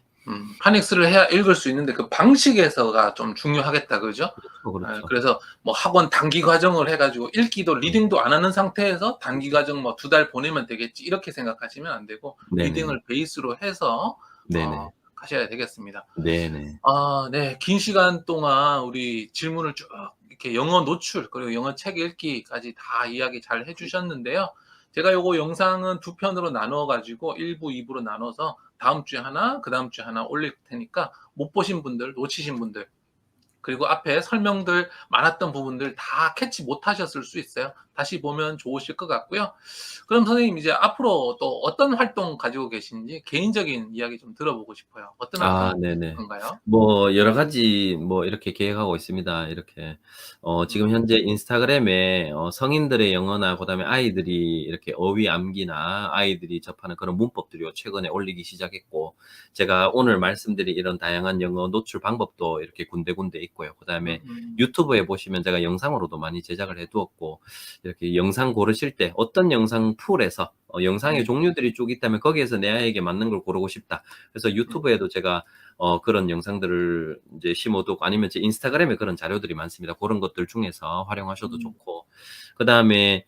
파닉스를 해야 읽을 수 있는데 그 방식에서가 좀 중요하겠다, 그죠? 그렇죠. 그래서 뭐 학원 단기 과정을 해가지고 읽기도 리딩도 안 하는 상태에서 단기 과정 뭐 2달 보내면 되겠지 이렇게 생각하시면 안 되고 네네. 리딩을 베이스로 해서 네네. 가셔야 되겠습니다. 네네. 네, 긴 시간 동안 우리 질문을 쭉 이렇게 영어 노출 그리고 영어 책 읽기까지 다 이야기 잘 해주셨는데요. 제가 요거 영상은 2편으로 나눠 가지고 1부, 2부로 나눠서 다음 주에 하나, 그다음 주에 하나 올릴 테니까 못 보신 분들, 놓치신 분들 그리고 앞에 설명들 많았던 부분들 다 캐치 못 하셨을 수 있어요. 다시 보면 좋으실 것 같고요. 그럼 선생님 이제 앞으로 또 어떤 활동 가지고 계신지 개인적인 이야기 좀 들어보고 싶어요. 어떤 활동 네네. 건가요? 뭐 여러 가지 뭐 이렇게 계획하고 있습니다. 이렇게 지금 현재 인스타그램에 성인들의 영어나 그다음에 아이들이 이렇게 어휘 암기나 아이들이 접하는 그런 문법들이 최근에 올리기 시작했고 제가 오늘 말씀드린 이런 다양한 영어 노출 방법도 이렇게 군데군데 있고요. 그다음에 유튜브에 보시면 제가 영상으로도 많이 제작을 해 두었고 이렇게 영상 고르실 때 어떤 영상 풀에서 영상의 종류들이 쭉 있다면 거기에서 내 아이에게 맞는 걸 고르고 싶다. 그래서 유튜브에도 제가 그런 영상들을 이제 심어두고 아니면 제 인스타그램에 그런 자료들이 많습니다. 그런 것들 중에서 활용하셔도 좋고 그다음에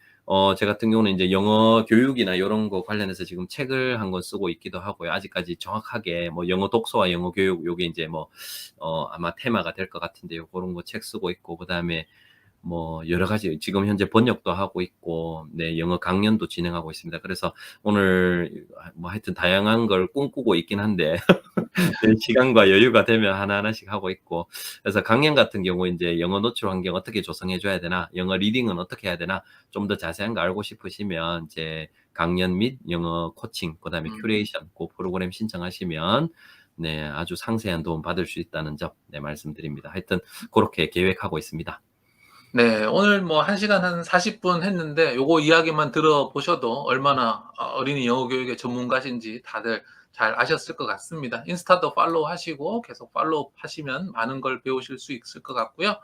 제 같은 경우는 이제 영어 교육이나 이런 거 관련해서 지금 책을 한 권 쓰고 있기도 하고요. 아직까지 정확하게 뭐 영어 독서와 영어 교육 요게 이제 뭐 아마 테마가 될 것 같은데요. 그런 거 책 쓰고 있고 그다음에 뭐 여러 가지 지금 현재 번역도 하고 있고 네 영어 강연도 진행하고 있습니다. 그래서 오늘 뭐 하여튼 다양한 걸 꿈꾸고 있긴 한데 시간과 여유가 되면 하나하나씩 하고 있고 그래서 강연 같은 경우 이제 영어 노출 환경 어떻게 조성해 줘야 되나 영어 리딩은 어떻게 해야 되나 좀 더 자세한 거 알고 싶으시면 제 강연 및 영어 코칭 그다음에 큐레이션 그 프로그램 신청하시면 네 아주 상세한 도움 받을 수 있다는 점 네 말씀드립니다. 하여튼 그렇게 계획하고 있습니다. 네, 오늘 뭐 1시간 한 40분 했는데 요거 이야기만 들어보셔도 얼마나 어린이 영어 교육의 전문가신지 다들 잘 아셨을 것 같습니다. 인스타도 팔로우 하시고 계속 팔로우 하시면 많은 걸 배우실 수 있을 것 같고요.